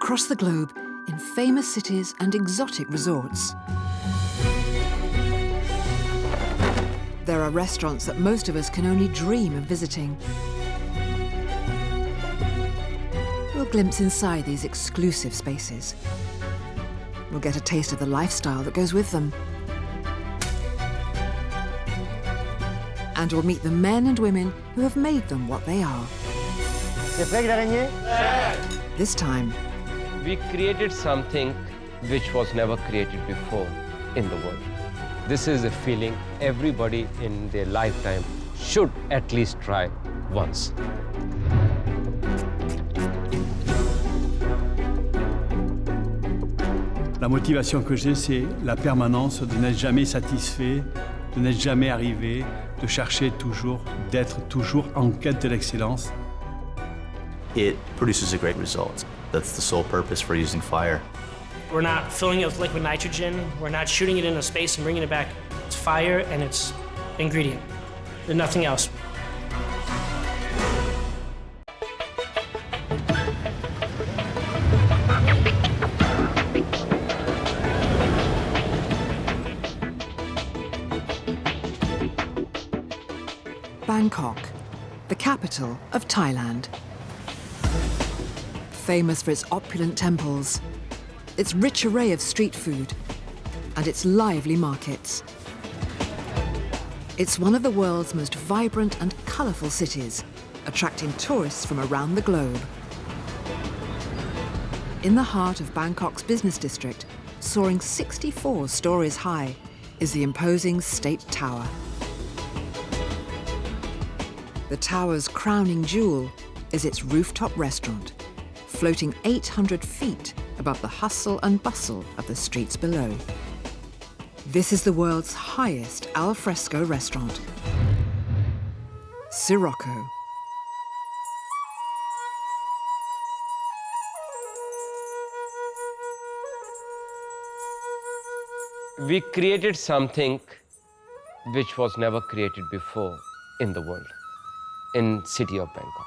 across the globe in famous cities and exotic resorts. There are restaurants that most of us can only dream of visiting. We'll glimpse inside these exclusive spaces. We'll get a taste of the lifestyle that goes with them. And we'll meet the men and women who have made them what they are. This time, we created something which was never created before in the world. This is a feeling everybody in their lifetime should at least try once. La motivation que j'ai, c'est la permanence de n'être jamais satisfait, de n'être jamais arrivé, de chercher toujours, d'être toujours en quête de l'excellence. It produces a great result. That's the sole purpose for using fire. We're not filling it with liquid nitrogen. We're not shooting it in a space and bringing it back. It's fire and it's ingredient. There's nothing else. Bangkok, the capital of Thailand. Famous for its opulent temples, its rich array of street food, and its lively markets. It's one of the world's most vibrant and colourful cities, attracting tourists from around the globe. In the heart of Bangkok's business district, soaring 64 stories high, is the imposing State Tower. The tower's crowning jewel is its rooftop restaurant, floating 800 feet above the hustle and bustle of the streets below. This is the world's highest alfresco restaurant, Sirocco. We created something which was never created before in the world, in city of Bangkok.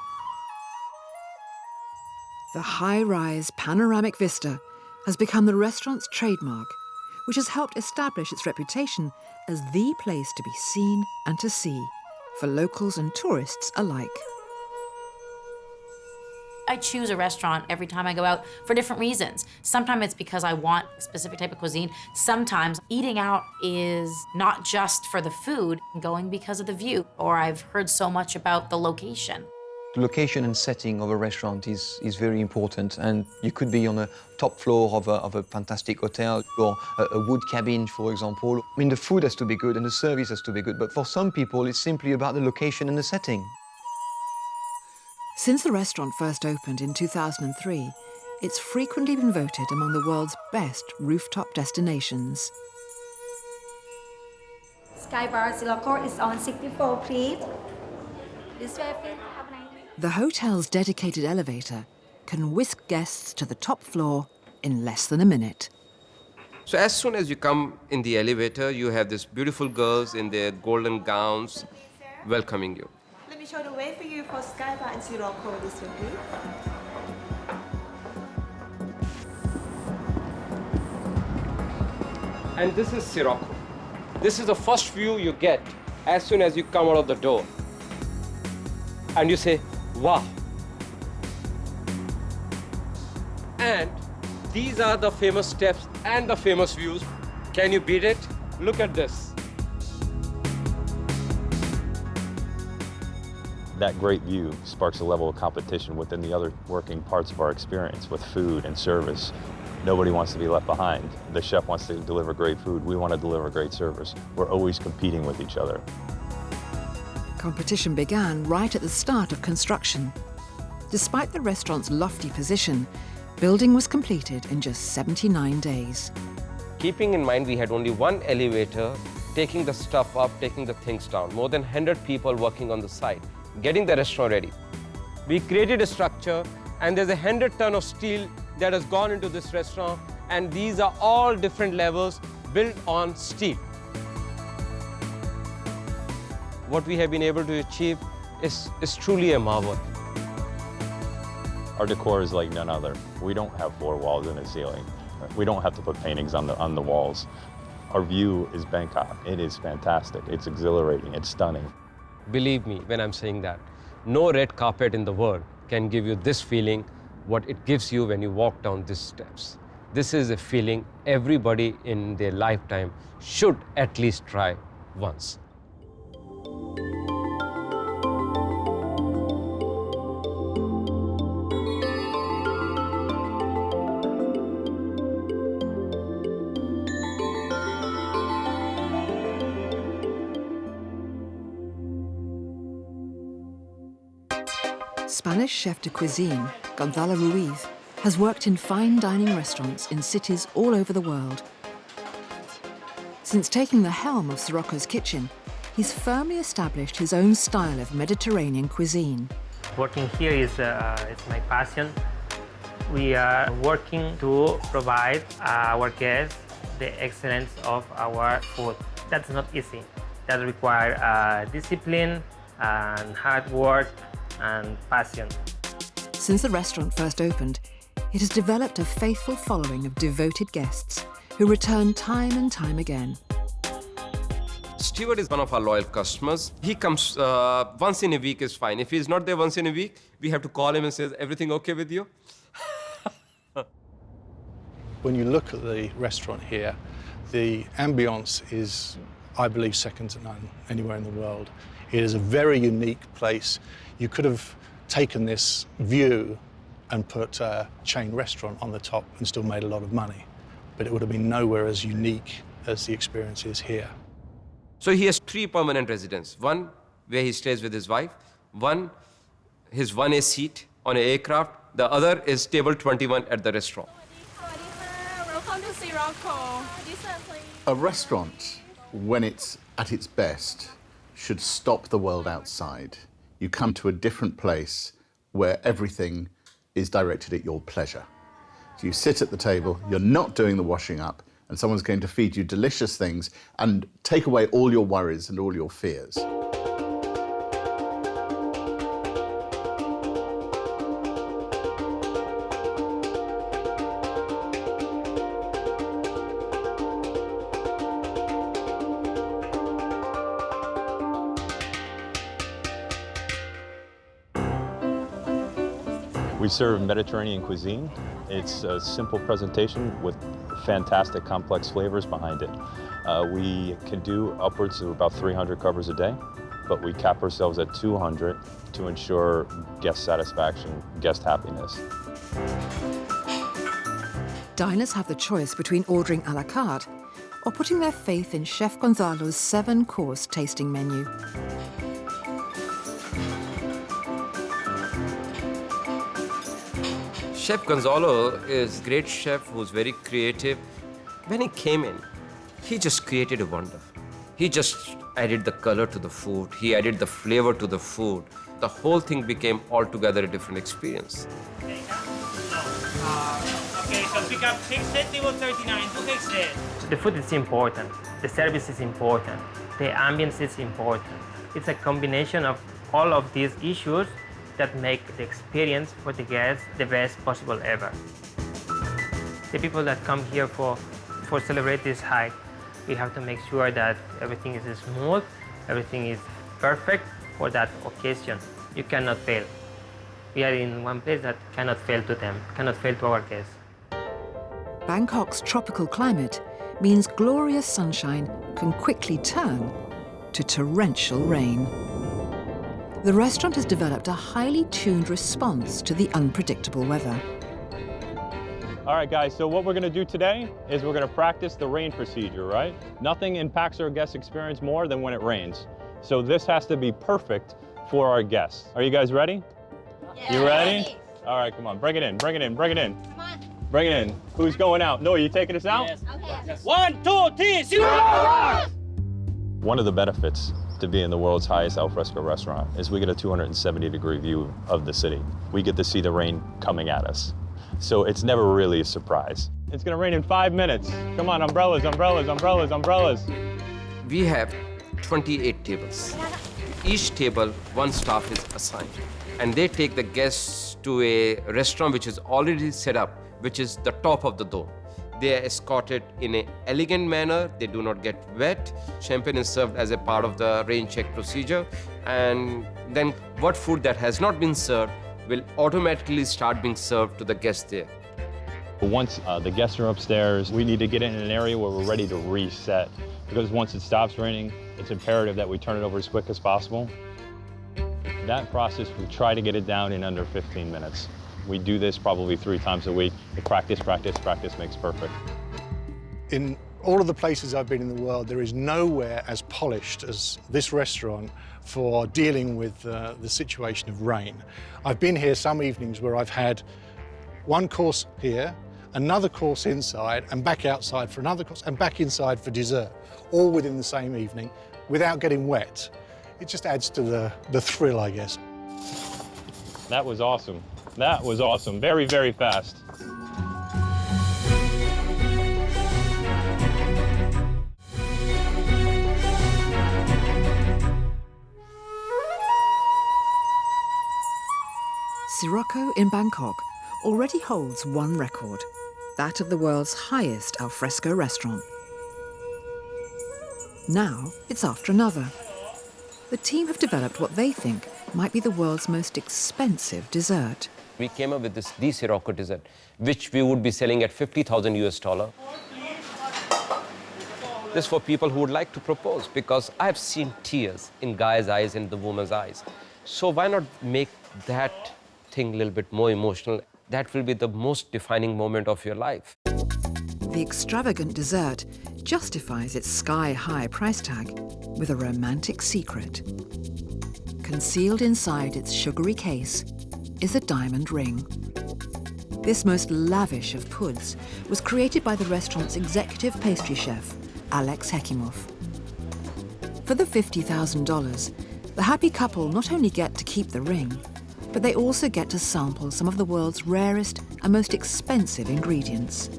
The high-rise panoramic vista has become the restaurant's trademark, which has helped establish its reputation as the place to be seen and to see, for locals and tourists alike. I choose a restaurant every time I go out for different reasons. Sometimes it's because I want a specific type of cuisine. Sometimes eating out is not just for the food, I'm going because of the view, or I've heard so much about the location. The location and setting of a restaurant is very important, and you could be on a top floor of a fantastic hotel or a wood cabin, for example. I mean, the food has to be good and the service has to be good, but for some people, it's simply about the location and the setting. Since the restaurant first opened in 2003, it's frequently been voted among the world's best rooftop destinations. Sky Bar Sirocco is on 64th Street. This way, please. Have a nice day. The hotel's dedicated elevator can whisk guests to the top floor in less than a minute. So as soon as you come in the elevator, you have these beautiful girls in their golden gowns welcoming you. Let me show the way for you for Sky Bar and Sirocco this way, please. And this is Sirocco. This is the first view you get as soon as you come out of the door. And you say, wow. And these are the famous steps and the famous views. Can you beat it? Look at this. That great view sparks a level of competition within the other working parts of our experience with food and service. Nobody wants to be left behind. The chef wants to deliver great food. We want to deliver great service. We're always competing with each other. Competition began right at the start of construction. Despite the restaurant's lofty position, building was completed in just 79 days. Keeping in mind we had only one elevator, taking the stuff up, taking the things down. More than 100 people working on the site, getting the restaurant ready. We created a structure, and there's 100 tons of steel that has gone into this restaurant, and these are all different levels built on steel. What we have been able to achieve is truly a marvel. Our decor is like none other. We don't have 4 walls and a ceiling. We don't have to put paintings on the walls. Our view is Bangkok. It is fantastic. It's exhilarating. It's stunning. Believe me when I'm saying that. No red carpet in the world can give you this feeling, what it gives you when you walk down these steps. This is a feeling everybody in their lifetime should at least try once. Spanish chef de cuisine, Gonzalo Ruiz, has worked in fine dining restaurants in cities all over the world. Since taking the helm of Sirocco's kitchen, he's firmly established his own style of Mediterranean cuisine. Working here is it's my passion. We are working to provide our guests the excellence of our food. That's not easy. That requires discipline and hard work and passion. Since the restaurant first opened, it has developed a faithful following of devoted guests who return time and time again. Steward is one of our loyal customers. He comes once in a week is fine. If he's not there once in a week, we have to call him and say, everything okay with you? When you look at the restaurant here, the ambience is, I believe, second to none anywhere in the world. It is a very unique place. You could have taken this view and put a chain restaurant on the top and still made a lot of money, but it would have been nowhere as unique as the experience is here. So he has 3 permanent residences. One where he stays with his wife, one his 1A seat on an aircraft, the other is table 21 at the restaurant. Welcome to Sirocco. A restaurant, when it's at its best, should stop the world outside. You come to a different place where everything is directed at your pleasure. So you sit at the table, you're not doing the washing up, and someone's going to feed you delicious things and take away all your worries and all your fears. We serve Mediterranean cuisine. It's a simple presentation with fantastic complex flavors behind it. We can do upwards of about 300 covers a day, but we cap ourselves at 200 to ensure guest satisfaction, guest happiness. Diners have the choice between ordering a la carte or putting their faith in Chef Gonzalo's 7-course tasting menu. Chef Gonzalo is a great chef who's very creative. When he came in, he just created a wonder. He just added the color to the food. He added the flavor to the food. The whole thing became altogether a different experience. Okay, so pick up 6 set, table 39, 2 cakes set. The food is important. The service is important. The ambience is important. It's a combination of all of these issues that make the experience for the guests the best possible ever. The people that come here for celebrate this hike, we have to make sure that everything is smooth, everything is perfect for that occasion. You cannot fail. We are in one place that cannot fail to them, cannot fail to our guests. Bangkok's tropical climate means glorious sunshine can quickly turn to torrential rain. The restaurant has developed a highly tuned response to the unpredictable weather. All right, guys, so what we're gonna do today is we're gonna practice the rain procedure, right? Nothing impacts our guest experience more than when it rains. So this has to be perfect for our guests. Are you guys ready? Yeah. You ready? All right, come on, bring it in, bring it in, bring it in. Come on. Bring it in. Who's going out? No, are you taking us out? Yes. Okay. Yes. 1, 2, 3, 0! One of the benefits to be in the world's highest alfresco restaurant is we get a 270-degree view of the city. We get to see the rain coming at us. So it's never really a surprise. It's gonna rain in 5 minutes. Come on, umbrellas, umbrellas, umbrellas, umbrellas. We have 28 tables. Each table, one staff is assigned, and they take the guests to a restaurant which is already set up, which is the top of the dome. They are escorted in an elegant manner. They do not get wet. Champagne is served as a part of the rain check procedure. And then what food that has not been served will automatically start being served to the guests there. Once the guests are upstairs, we need to get in an area where we're ready to reset. Because once it stops raining, it's imperative that we turn it over as quick as possible. That process, we try to get it down in under 15 minutes. We do this probably 3 times a week. Practice, practice, practice makes perfect. In all of the places I've been in the world, there is nowhere as polished as this restaurant for dealing with the situation of rain. I've been here some evenings where I've had one course here, another course inside, and back outside for another course, and back inside for dessert, all within the same evening, without getting wet. It just adds to the thrill, I guess. That was awesome. That was awesome. Very, very fast. Sirocco in Bangkok already holds one record, that of the world's highest alfresco restaurant. Now it's after another. The team have developed what they think might be the world's most expensive dessert. We came up with the Sirocco dessert, which we would be selling at $50,000 US. This is for people who would like to propose, because I've seen tears in guys' eyes and the woman's eyes. So why not make that thing a little bit more emotional? That will be the most defining moment of your life. The extravagant dessert justifies its sky-high price tag with a romantic secret. Concealed inside its sugary case is a diamond ring. This most lavish of puds was created by the restaurant's executive pastry chef, Alex Hekimov. For the $50,000, the happy couple not only get to keep the ring, but they also get to sample some of the world's rarest and most expensive ingredients.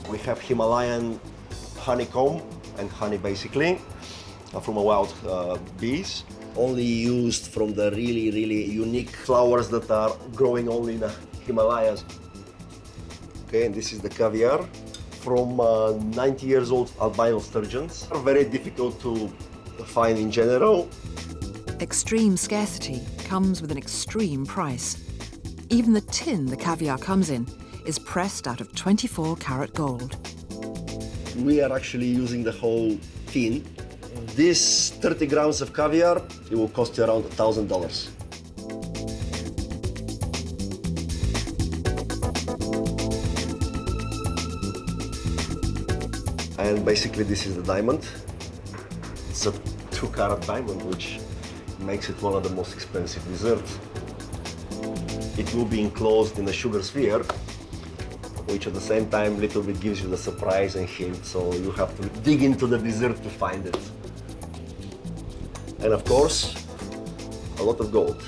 We have Himalayan honeycomb and honey, basically, from a wild bees. Only used from the really, really unique flowers that are growing only in the Himalayas. Okay, and this is the caviar from 90 years old albino sturgeons. Very difficult to find in general. Extreme scarcity comes with an extreme price. Even the tin the caviar comes in is pressed out of 24-karat gold. We are actually using the whole tin. This 30 grams of caviar, it will cost you around $1,000. And basically this is the diamond. It's a 2-carat diamond, which makes it one of the most expensive desserts. It will be enclosed in a sugar sphere, which at the same time little bit gives you the surprise and hint, so you have to dig into the dessert to find it. And of course, a lot of gold.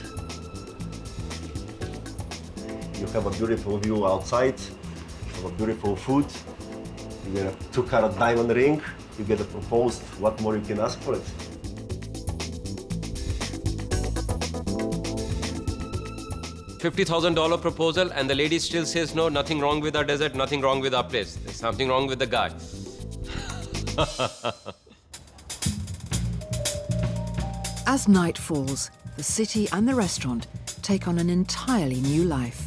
You have a beautiful view outside, you have a beautiful food, you get a 2-carat diamond ring, you get a proposed, what more you can ask for it? $50,000 proposal, and the lady still says, no, nothing wrong with our dessert, nothing wrong with our place. There's something wrong with the guy. As night falls, the city and the restaurant take on an entirely new life.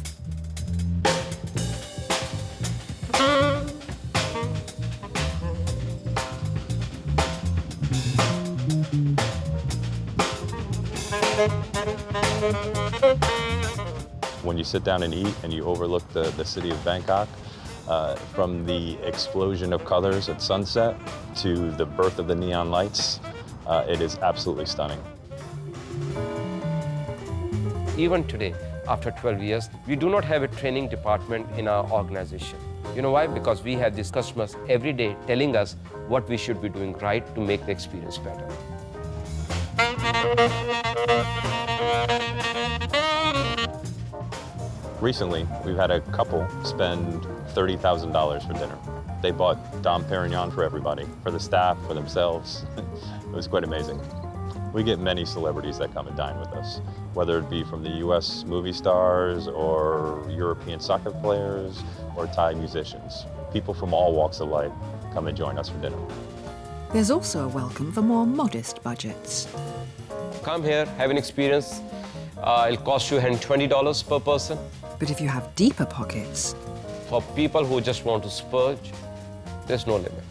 When you sit down and eat and you overlook the city of Bangkok, from the explosion of colors at sunset to the birth of the neon lights, it is absolutely stunning. Even today, after 12 years, we do not have a training department in our organization. You know why? Because we have these customers every day telling us what we should be doing right to make the experience better. Recently, we've had a couple spend $30,000 for dinner. They bought Dom Perignon for everybody, for the staff, for themselves. It was quite amazing. We get many celebrities that come and dine with us, whether it be from the US movie stars or European soccer players or Thai musicians. People from all walks of life come and join us for dinner. There's also a welcome for more modest budgets. Come here, have an experience. It'll cost you $120 per person. But if you have deeper pockets, for people who just want to splurge, there's no limit.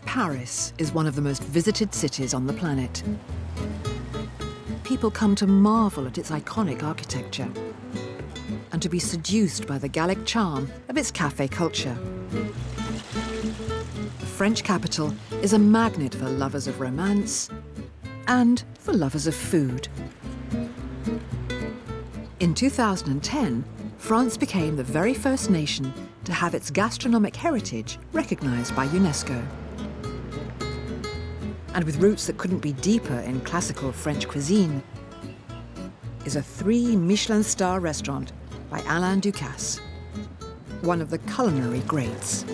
Paris is one of the most visited cities on the planet. People come to marvel at its iconic architecture and to be seduced by the Gallic charm of its cafe culture. The French capital is a magnet for lovers of romance and for lovers of food. In 2010, France became the very first nation to have its gastronomic heritage recognized by UNESCO. And with roots that couldn't be deeper in classical French cuisine, is a 3 Michelin star restaurant by Alain Ducasse, one of the culinary greats.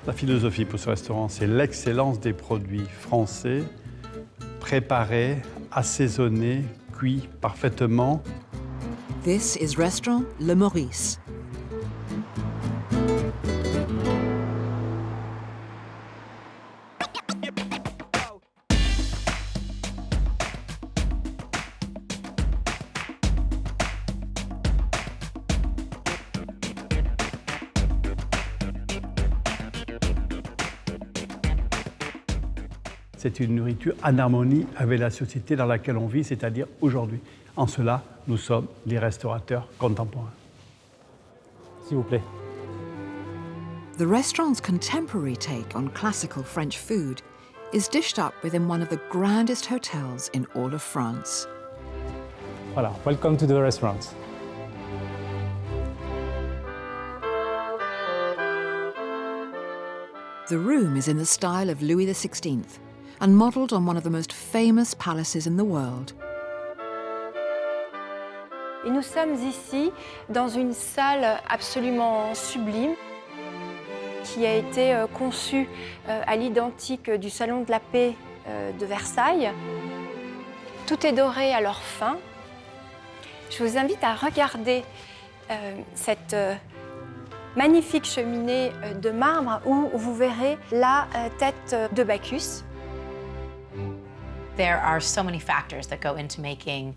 La philosophie pour ce restaurant, c'est l'excellence des produits français, préparés, assaisonnés, cuits parfaitement. This is restaurant Le Meurice. C'est une nourriture en harmonie avec la société dans laquelle on vit, c'est-à-dire aujourd'hui. En cela, nous sommes des restaurateurs contemporains. S'il vous plaît. The restaurant's contemporary take on classical French food is dished up within one of the grandest hotels in all of France. Voilà, welcome to the restaurant. The room is in the style of Louis XVI and modelled on one of the most famous palaces in the world. Et nous sommes ici dans une salle absolument sublime qui a été conçue à l'identique du Salon de la Paix de Versailles. Tout est doré à leur fin. Je vous invite à regarder cette magnifique cheminée de marbre où vous verrez la tête de Bacchus. There are so many factors that go into making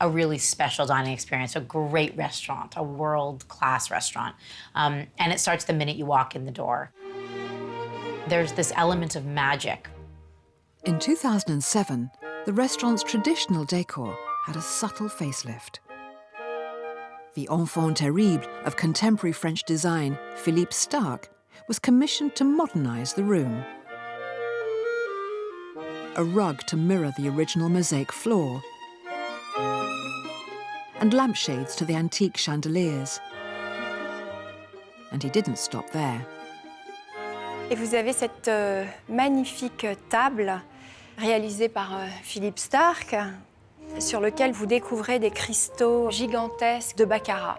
a really special dining experience, a great restaurant, a world-class restaurant. And it starts the minute you walk in the door. There's this element of magic. In 2007, the restaurant's traditional decor had a subtle facelift. The enfant terrible of contemporary French design, Philippe Starck, was commissioned to modernize the room. A rug to mirror the original mosaic floor, and lampshades to the antique chandeliers. And he didn't stop there. Et vous avez cette magnifique table réalisée par Philippe Starck, sur lequel vous découvrez des cristaux gigantesques de baccarat.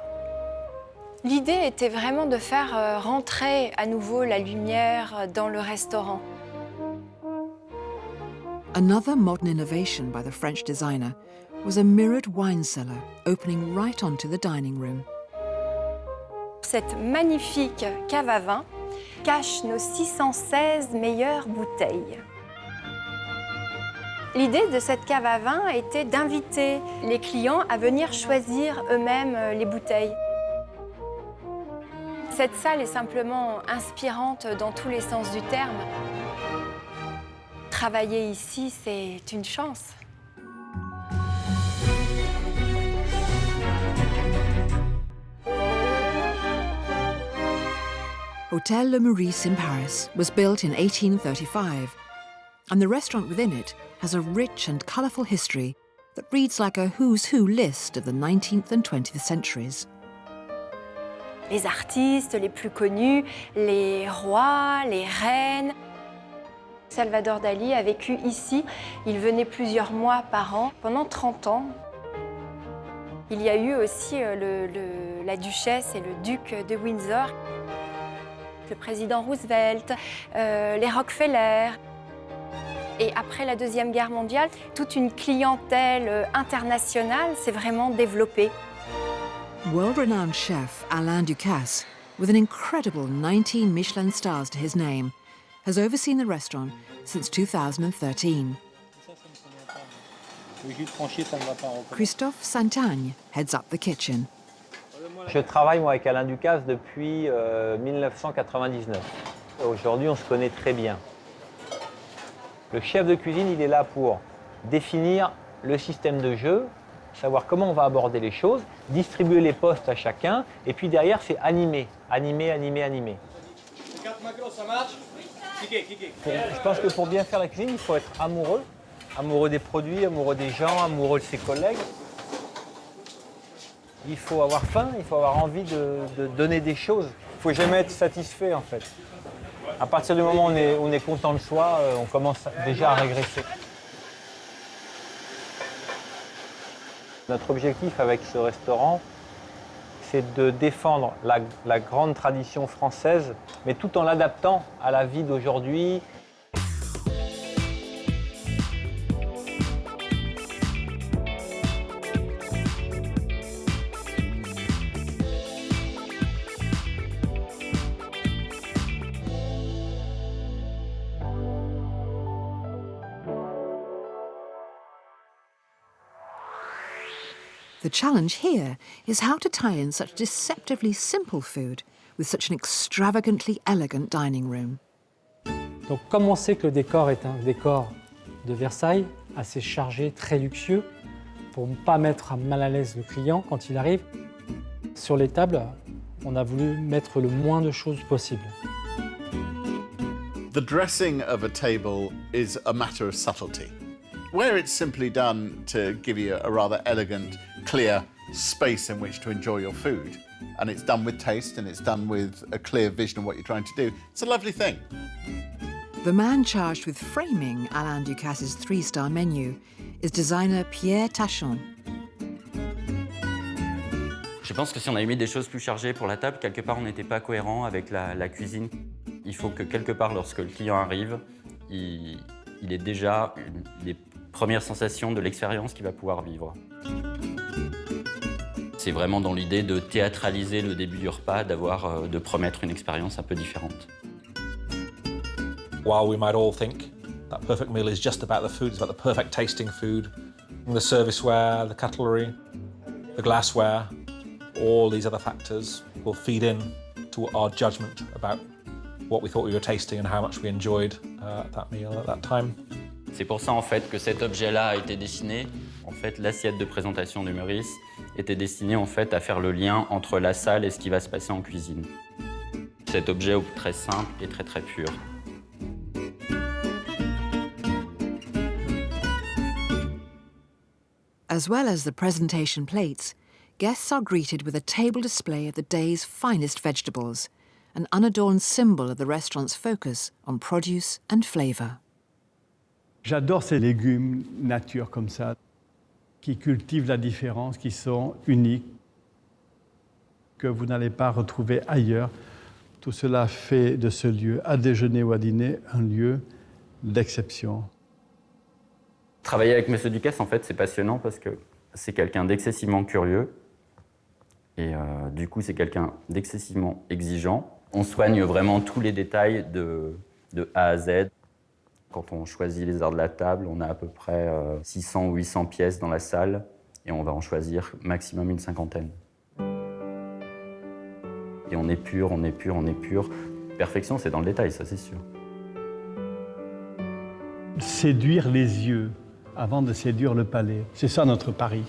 L'idée était vraiment de faire rentrer à nouveau la lumière dans le restaurant. Another modern innovation by the French designer was a mirrored wine cellar opening right onto the dining room. Cette magnifique cave à vin cache nos 616 meilleures bouteilles. L'idée de cette cave à vin était d'inviter les clients à venir choisir eux-mêmes les bouteilles. Cette salle est simplement inspirante dans tous les sens du terme. Travailler ici, c'est une chance. Hotel Le Meurice in Paris was built in 1835, and the restaurant within it has a rich and colourful history that reads like a who's who list of the 19th and 20th centuries. les artistes les plus connus, les rois, les reines. Salvador Dali a vécu ici. Il venait plusieurs mois par an pendant 30 ans. Il y a eu aussi la duchesse et le duc de Windsor, le président Roosevelt, les Rockefeller. Et après la Deuxième Guerre mondiale, toute une clientèle internationale s'est vraiment développée. World-renowned chef Alain Ducasse, with an incredible 19 Michelin stars to his name, has overseen the restaurant since 2013. Christophe Santagne heads up the kitchen. Je travaille moi, avec Alain Ducasse depuis 1999. Aujourd'hui, on se connaît très bien. Le chef de cuisine, il est là pour définir le système de jeu, savoir comment on va aborder les choses, distribuer les postes à chacun, et puis derrière, c'est animer. Je pense que pour bien faire la cuisine, il faut être amoureux. Amoureux des produits, amoureux des gens, amoureux de ses collègues. Il faut avoir faim, il faut avoir envie de donner des choses. Il ne faut jamais être satisfait, en fait. À partir du moment où on est content de soi, on commence déjà à régresser. Notre objectif avec ce restaurant, c'est de défendre la grande tradition française, mais tout en l'adaptant à la vie d'aujourd'hui. The challenge here is how to tie in such deceptively simple food with such an extravagantly elegant dining room. Donc comme on sait que le décor est un décor de Versailles, assez chargé, très luxueux, pour ne pas mettre mal à l'aise le client quand il arrive, sur les tables, on a voulu mettre le moins de choses possible. The dressing of a table is a matter of subtlety. Where it's simply done to give you a rather elegant, clear space in which to enjoy your food, and it's done with taste and it's done with a clear vision of what you're trying to do, it's a lovely thing. The man charged with framing Alain Ducasse's three-star menu is designer Pierre Tachon. Je pense que si on avait mis des choses plus chargées pour la table, quelque part on n'était pas cohérent avec la cuisine. Il faut que quelque part, lorsque le client arrive, il ait déjà les premières sensations de l'expérience qu'il va pouvoir vivre. C'est vraiment dans l'idée de théâtraliser le début du repas, de promettre une expérience un peu différente. While we might all think that perfect meal is just about the food, it's about the perfect tasting food, the serviceware, the cutlery, the glassware, all these other factors will feed in to our judgment about what we thought we were tasting and how much we enjoyed that meal at that time. C'est pour ça en fait que cet objet-là a été dessiné. En fait, l'assiette de présentation du Meurice était destinée en fait à faire le lien entre la salle et ce qui va se passer en cuisine. Cet objet très simple et très très pur. As well as the presentation plates, guests are greeted with a table display of the day's finest vegetables, an unadorned symbol of the restaurant's focus on produce and flavour. J'adore ces légumes nature comme ça, qui cultivent la différence, qui sont uniques, que vous n'allez pas retrouver ailleurs. Tout cela fait de ce lieu, à déjeuner ou à dîner, un lieu d'exception. Travailler avec M. Ducasse, en fait, c'est passionnant parce que c'est quelqu'un d'excessivement curieux et du coup, c'est quelqu'un d'excessivement exigeant. On soigne vraiment tous les détails de A à Z. Quand on choisit les arts de la table, on a à peu près 600 ou 800 pièces dans la salle et on va en choisir maximum une cinquantaine. Et on est pur, on est pur, on est pur. Perfection, c'est dans le détail, ça c'est sûr. Séduire les yeux avant de séduire le palais, c'est ça notre pari.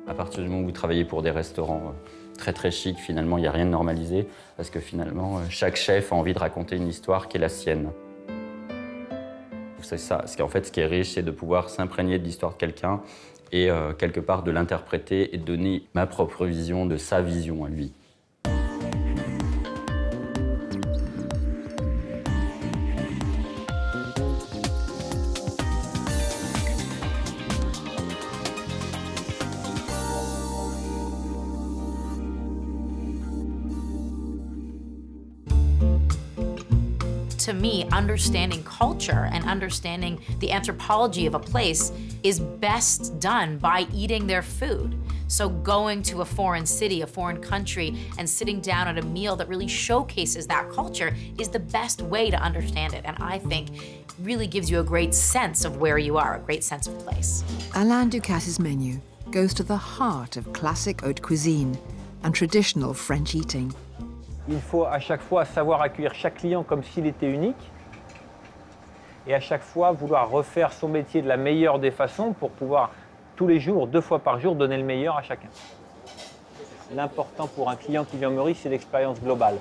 À partir du moment où vous travaillez pour des restaurants très très chic, finalement, il n'y a rien de normalisé, parce que finalement, chaque chef a envie de raconter une histoire qui est la sienne. C'est ça. Ce qui est riche, c'est de pouvoir s'imprégner de l'histoire de quelqu'un et quelque part de l'interpréter et de donner ma propre vision de sa vision à lui. To me, understanding culture and understanding the anthropology of a place is best done by eating their food. So going to a foreign city, a foreign country, and sitting down at a meal that really showcases that culture is the best way to understand it. And I think really gives you a great sense of where you are, a great sense of place. Alain Ducasse's menu goes to the heart of classic haute cuisine and traditional French eating. Il faut à chaque fois savoir accueillir chaque client comme s'il était unique et à chaque fois vouloir refaire son métier de la meilleure des façons pour pouvoir tous les jours, 2 fois par jour, donner le meilleur à chacun. L'important pour un client qui vient au Meurice, c'est l'expérience globale.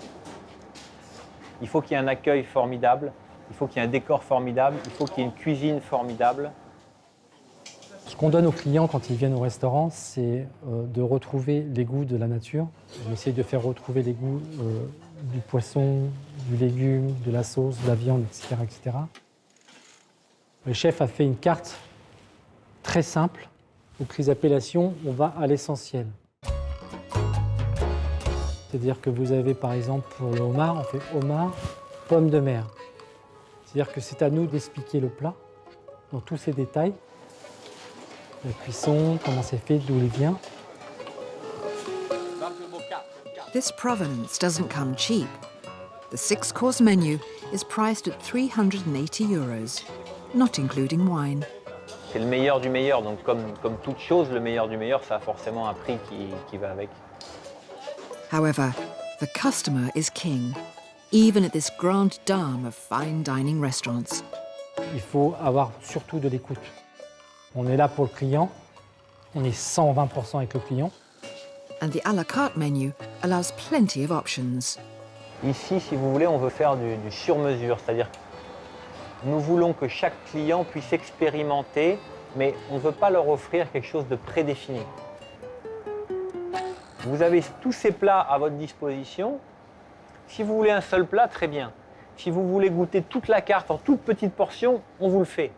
Il faut qu'il y ait un accueil formidable, il faut qu'il y ait un décor formidable, il faut qu'il y ait une cuisine formidable. Ce qu'on donne aux clients quand ils viennent au restaurant, c'est de retrouver les goûts de la nature. On essaie de faire retrouver les goûts du poisson, du légume, de la sauce, de la viande, etc., etc. Le chef a fait une carte très simple, aux crises d'appellations, on va à l'essentiel. C'est-à-dire que vous avez, par exemple, pour le homard, on fait homard, pommes de mer. C'est-à-dire que c'est à nous d'expliquer le plat dans tous ses détails. La cuisson, comment c'est fait, d'où il vient. This provenance doesn't come cheap. The 6-course menu is priced at €380, not including wine. C'est le meilleur du meilleur, donc comme toute chose, le meilleur du meilleur, ça a forcément un prix qui va avec. However, the customer is king, even at this grande dame of fine dining restaurants. Il faut avoir surtout de l'écoute. On est là pour le client, on est 120% avec le client. And the à la carte menu allows plenty of options. Ici, si vous voulez, on veut faire du sur-mesure, c'est-à-dire nous voulons que chaque client puisse expérimenter, mais on ne veut pas leur offrir quelque chose de prédéfini. Vous avez tous ces plats à votre disposition. Si vous voulez un seul plat, très bien. Si vous voulez goûter toute la carte en toute petite portion, on vous le fait.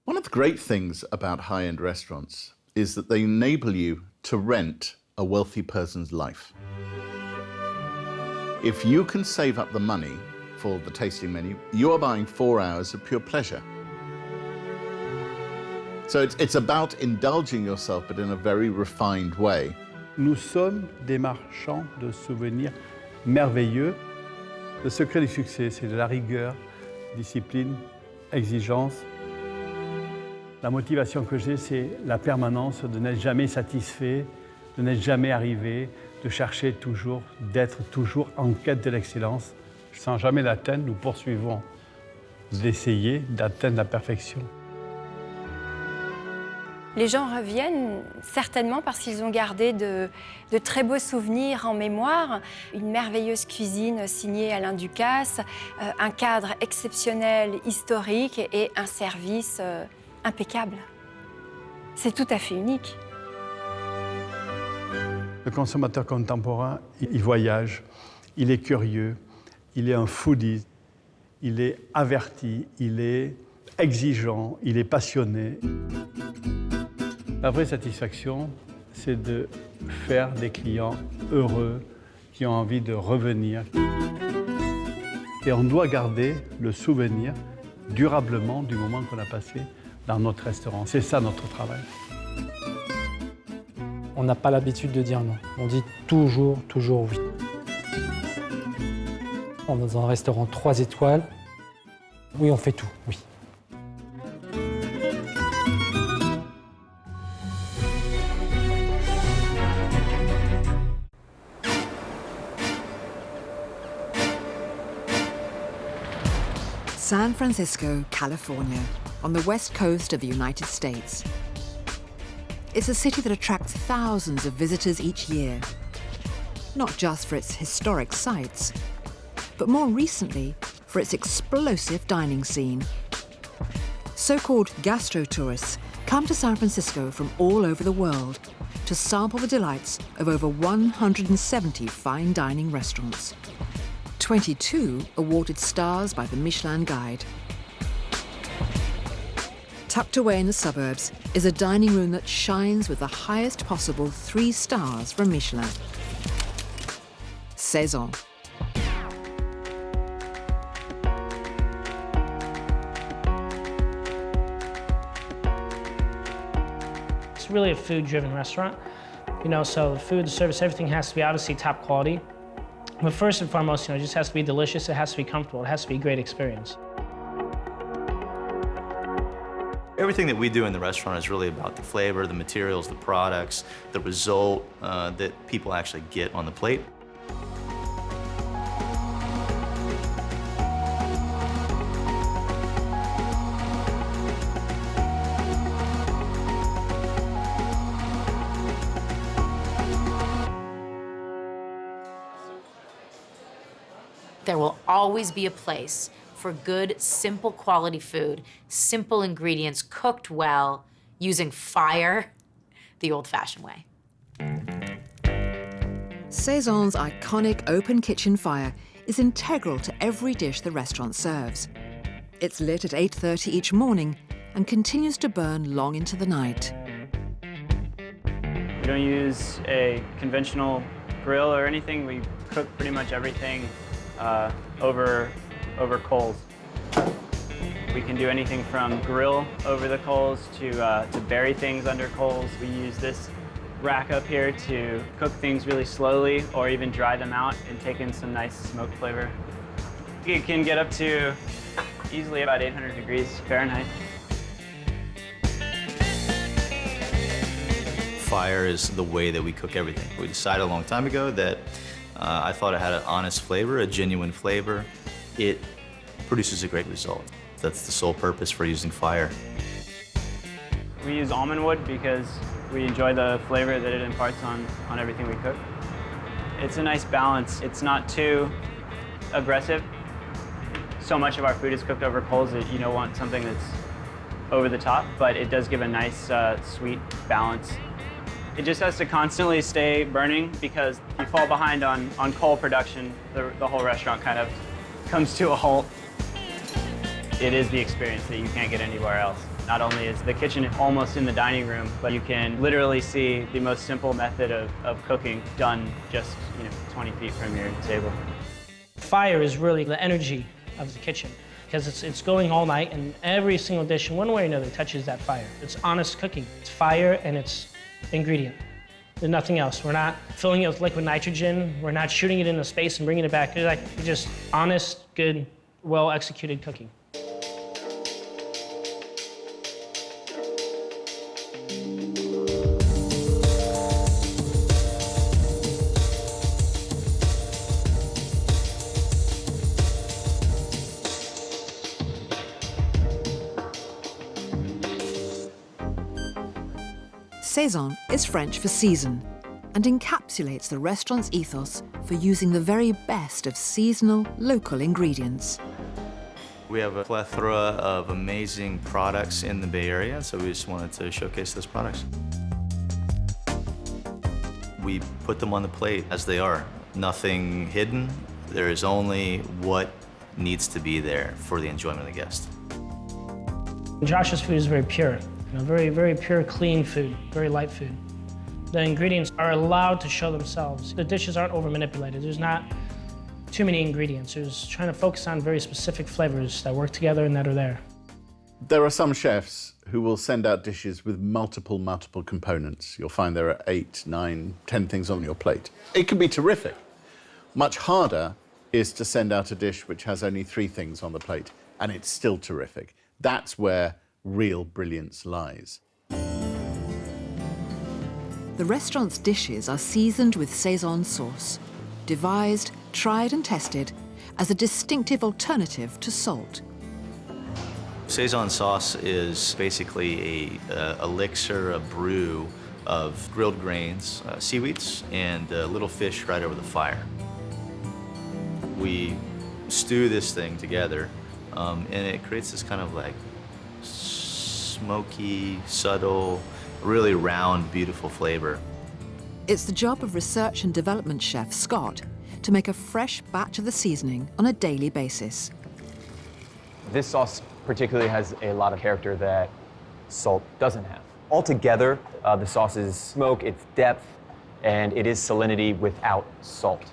One of the great things about high-end restaurants is that they enable you to rent a wealthy person's life. If you can save up the money for the tasting menu, you are buying 4 hours of pure pleasure. So it's about indulging yourself, but in a very refined way. Nous sommes des marchands de souvenirs merveilleux. Le secret du succès, c'est de la rigueur, discipline, exigence. La motivation que j'ai, c'est la permanence, de n'être jamais satisfait, de n'être jamais arrivé, de chercher toujours, d'être toujours en quête de l'excellence. Sans jamais l'atteindre, nous poursuivons d'essayer d'atteindre la perfection. Les gens reviennent certainement parce qu'ils ont gardé de très beaux souvenirs en mémoire. Une merveilleuse cuisine signée Alain Ducasse, un cadre exceptionnel, historique et un service impeccable. C'est tout à fait unique. Le consommateur contemporain, il voyage, il est curieux, il est un foodie, il est averti, il est exigeant, il est passionné. La vraie satisfaction, c'est de faire des clients heureux, qui ont envie de revenir. Et on doit garder le souvenir durablement du moment qu'on a passé dans notre restaurant. C'est ça notre travail. On n'a pas l'habitude de dire non. On dit toujours, toujours oui. On est dans un restaurant 3 étoiles. Oui, on fait tout, oui. San Francisco, California, on the west coast of the United States. It's a city that attracts thousands of visitors each year, not just for its historic sites, but more recently for its explosive dining scene. So-called gastro-tourists come to San Francisco from all over the world to sample the delights of over 170 fine dining restaurants. 22 awarded stars by the Michelin Guide. Tucked away in the suburbs is a dining room that shines with the highest possible 3 stars from Michelin. Saison. It's really a food-driven restaurant, you know, so the food, the service, everything has to be obviously top quality. But first and foremost, you know, it just has to be delicious, it has to be comfortable, it has to be a great experience. Everything that we do in the restaurant is really about the flavor, the materials, the products, the result that people actually get on the plate. There will always be a place for good, simple quality food, simple ingredients, cooked well, using fire the old-fashioned way. Saison's iconic open kitchen fire is integral to every dish the restaurant serves. It's lit at 8:30 each morning and continues to burn long into the night. We don't use a conventional grill or anything. We cook pretty much everything over coals. We can do anything from grill over the coals to bury things under coals. We use this rack up here to cook things really slowly or even dry them out and take in some nice smoke flavor. It can get up to easily about 800 degrees Fahrenheit. Fire is the way that we cook everything. We decided a long time ago that I thought it had an honest flavor, a genuine flavor. It produces a great result. That's the sole purpose for using fire. We use almond wood because we enjoy the flavor that it imparts on everything we cook. It's a nice balance. It's not too aggressive. So much of our food is cooked over coals that you don't want something that's over the top, but it does give a nice, sweet balance. It just has to constantly stay burning because if you fall behind on coal production, the whole restaurant kind of comes to a halt. It is the experience that you can't get anywhere else. Not only is the kitchen almost in the dining room, but you can literally see the most simple method of cooking done just 20 feet from your table. Fire is really the energy of the kitchen because it's going all night and every single dish in one way or another touches that fire. It's honest cooking. It's fire and it's ingredient. There's nothing else. We're not filling it with liquid nitrogen. We're not shooting it into space and bringing it back. It's just honest, good, well-executed cooking. Saison is French for season and encapsulates the restaurant's ethos for using the very best of seasonal, local ingredients. We have a plethora of amazing products in the Bay Area, so we just wanted to showcase those products. We put them on the plate as they are. Nothing hidden. There is only what needs to be there for the enjoyment of the guest. Josh's food is very pure. Very, very pure, clean food, very light food. The ingredients are allowed to show themselves. The dishes aren't over-manipulated. There's not too many ingredients. There's trying to focus on very specific flavors that work together and that are there. There are some chefs who will send out dishes with multiple components. You'll find there are 8, 9, 10 things on your plate. It can be terrific. Much harder is to send out a dish which has only 3 things on the plate, and it's still terrific. That's where real brilliance lies. The restaurant's dishes are seasoned with Saison sauce, devised, tried and tested as a distinctive alternative to salt. Saison sauce is basically a elixir, a brew of grilled grains, seaweeds, and little fish right over the fire. We stew this thing together, and it creates this kind of like smoky, subtle, really round, beautiful flavor. It's the job of research and development chef Scott to make a fresh batch of the seasoning on a daily basis. This sauce particularly has a lot of character that salt doesn't have. Altogether, the sauce's smoke, its depth, and it is salinity without salt.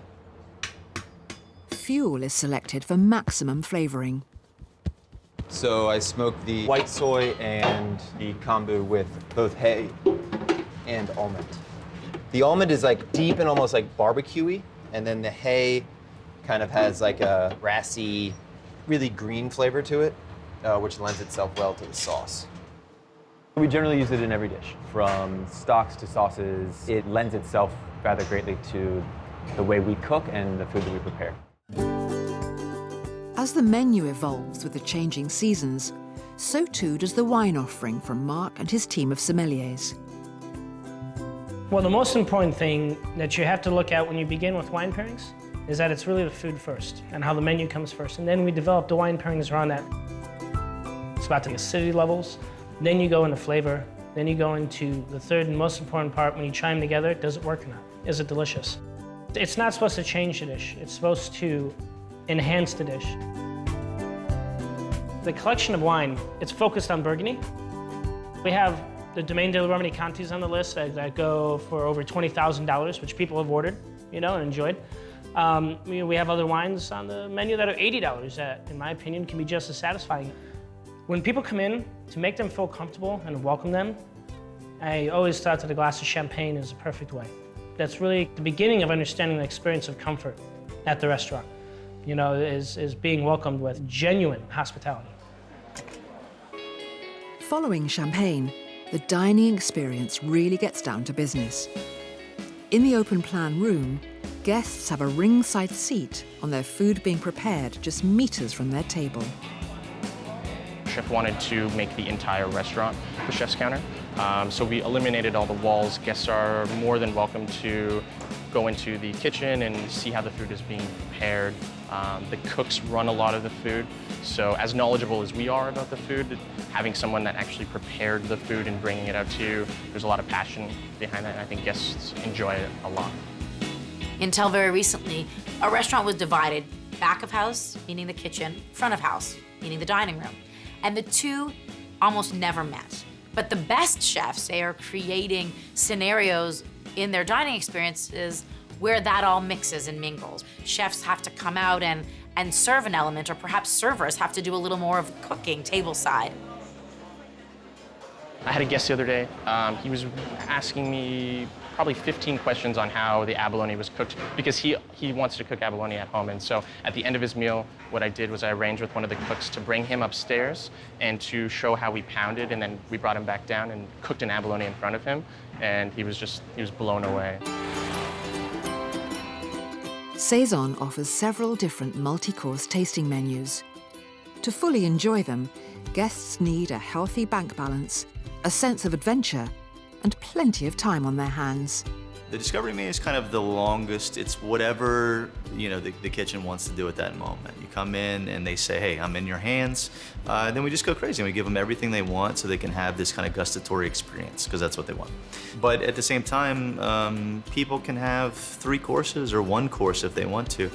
Fuel is selected for maximum flavoring. So I smoke the white soy and the kombu with both hay and almond. The almond is like deep and almost like barbecue-y, and then the hay kind of has like a grassy, really green flavor to it, which lends itself well to the sauce. We generally use it in every dish, from stocks to sauces. It lends itself rather greatly to the way we cook and the food that we prepare. As the menu evolves with the changing seasons, so too does the wine offering from Mark and his team of sommeliers. Well, the most important thing that you have to look at when you begin with wine pairings is that it's really the food first and how the menu comes first. And then we develop the wine pairings around that. It's about the acidity levels. Then you go into flavor. Then you go into the third and most important part. When you chime together, does it work or not? Is it delicious? It's not supposed to change the dish. It's supposed to enhance the dish. The collection of wine, it's focused on Burgundy. We have the Domaine de Romanée-Contis on the list that go for over $20,000, which people have ordered, and enjoyed. We have other wines on the menu that are $80 that, in my opinion, can be just as satisfying. When people come in, to make them feel comfortable and welcome them, I always thought that a glass of champagne is the perfect way. That's really the beginning of understanding the experience of comfort at the restaurant, is being welcomed with genuine hospitality. Following champagne, the dining experience really gets down to business. In the open plan room, guests have a ringside seat on their food being prepared just meters from their table. Chef wanted to make the entire restaurant the chef's counter. So we eliminated all the walls. Guests are more than welcome to go into the kitchen and see how the food is being prepared. The cooks run a lot of the food. So as knowledgeable as we are about the food, having someone that actually prepared the food and bringing it out to you, there's a lot of passion behind that, and I think guests enjoy it a lot. Until very recently, our restaurant was divided: back of house, meaning the kitchen, front of house, meaning the dining room. And the two almost never met. But the best chefs, they are creating scenarios in their dining experiences where that all mixes and mingles. Chefs have to come out and serve an element, or perhaps servers have to do a little more of cooking tableside. I had a guest the other day. He was asking me probably 15 questions on how the abalone was cooked, because he wants to cook abalone at home. And so at the end of his meal, what I did was I arranged with one of the cooks to bring him upstairs and to show how we pounded, and then we brought him back down and cooked an abalone in front of him, and he was blown away. Saison offers several different multi-course tasting menus. To fully enjoy them, guests need a healthy bank balance, a sense of adventure, and plenty of time on their hands. The discovery menu is kind of the longest. It's whatever the kitchen wants to do at that moment. You come in and they say, "Hey, I'm in your hands." Then we just go crazy and we give them everything they want so they can have this kind of gustatory experience, because that's what they want. But at the same time, people can have 3 courses or 1 course if they want to.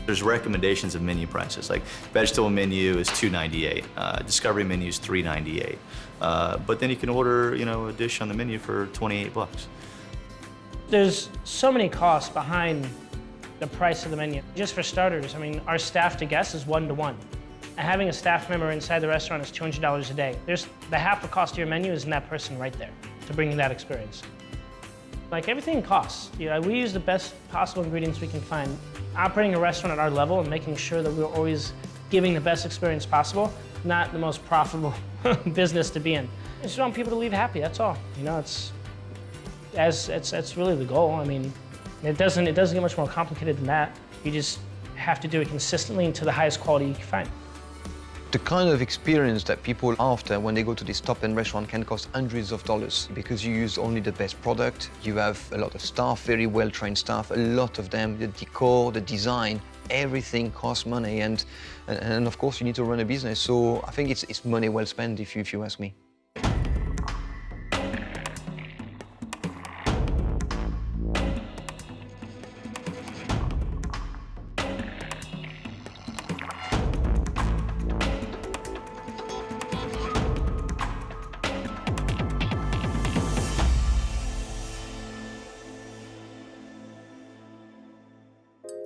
There's recommendations of menu prices, like vegetable menu is $2.98, discovery menu is $3.98. But then you can order, a dish on the menu for $28. There's so many costs behind the price of the menu. Just for starters, our staff to guests is 1-to-1. And having a staff member inside the restaurant is $200 a day. The half the cost of your menu is in that person right there to bring you that experience. Like, everything costs. We use the best possible ingredients we can find. Operating a restaurant at our level and making sure that we're always giving the best experience possible, not the most profitable business to be in. I just want people to leave happy, that's all. It's really the goal. It doesn't get much more complicated than that. You just have to do it consistently and to the highest quality you can find. The kind of experience that people after when they go to this top-end restaurant can cost hundreds of dollars, because you use only the best product, you have a lot of staff, very well-trained staff, a lot of them, the decor, the design, everything costs money, and of course you need to run a business. So I think it's money well spent, if you ask me.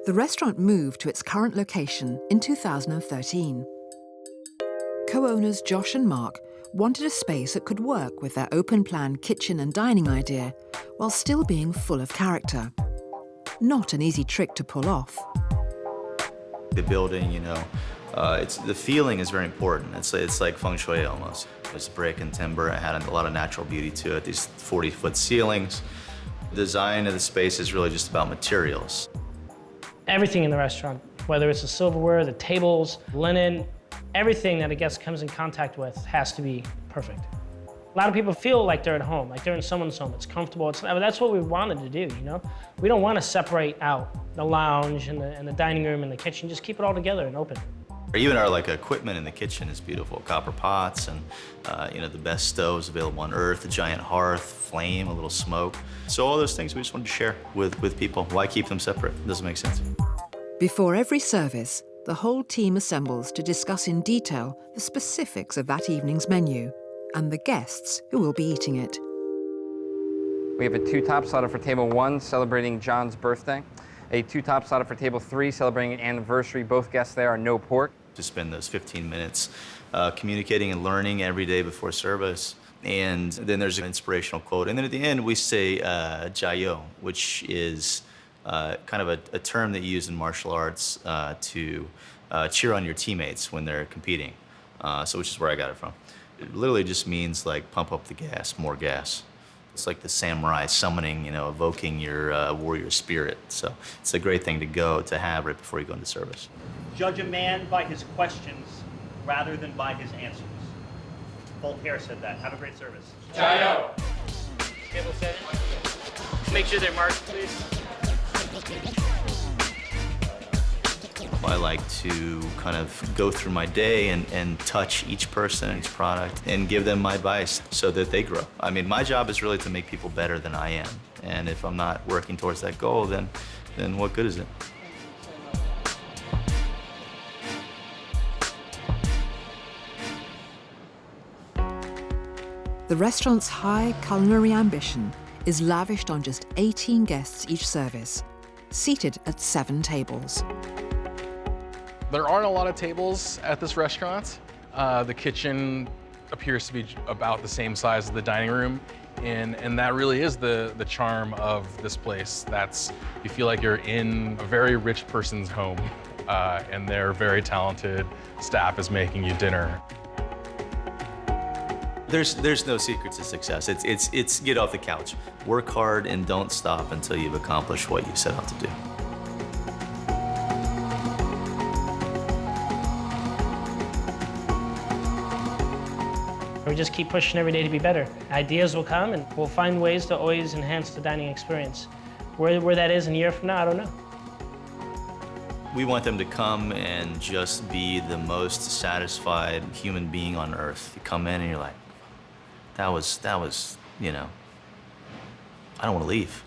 The restaurant moved to its current location in 2013. Co-owners Josh and Mark wanted a space that could work with their open-plan kitchen and dining idea while still being full of character. Not an easy trick to pull off. The building, you know, the feeling is very important. It's like feng shui almost. It's brick and timber. It had a lot of natural beauty to it. These 40-foot ceilings. The design of the space is really just about materials. Everything in the restaurant, whether it's the silverware, the tables, linen, everything that a guest comes in contact with has to be perfect. A lot of people feel like they're at home, like they're in someone's home. It's comfortable. That's what we wanted to do, you know? We don't want to separate out the lounge and the dining room and the kitchen. Just keep it all together and open. Even our equipment in the kitchen is beautiful. Copper pots and you know, the best stoves available on earth, a giant hearth, flame, a little smoke. So all those things we just wanted to share with people. Why keep them separate? It doesn't make sense. Before every service, the whole team assembles to discuss in detail the specifics of that evening's menu and the guests who will be eating it. We have a 2-top salad for table 1, celebrating John's birthday. A 2-top salad for table 3, celebrating an anniversary. Both guests there are no pork. To spend those 15 minutes communicating and learning every day before service. And then there's an inspirational quote. And then at the end, we say jayo, which is kind of a term that you use in martial arts to cheer on your teammates when they're competing. So which is where I got it from. It literally just means like pump up the gas, more gas. It's like the samurai summoning, you know, evoking your warrior spirit. So it's a great thing to have right before you go into service. Judge a man by his questions rather than by his answers. Voltaire said that. Have a great service. Jayo. Table 7. Make sure they're marked, please. I like to kind of go through my day and touch each person, each product, and give them my advice so that they grow. I mean, my job is really to make people better than I am. And if I'm not working towards that goal, then what good is it? The restaurant's high culinary ambition is lavished on just 18 guests each service, seated at 7 tables. There aren't a lot of tables at this restaurant. The kitchen appears to be about the same size as the dining room, and that really is the charm of this place. You feel like you're in a very rich person's home, and their very talented staff is making you dinner. There's no secret to success. It's get off the couch, work hard, and don't stop until you've accomplished what you set out to do. We just keep pushing every day to be better. Ideas will come, and we'll find ways to always enhance the dining experience. Where that is in a year from now, I don't know. We want them to come and just be the most satisfied human being on earth. You come in and you're like, that was, you know, I don't want to leave.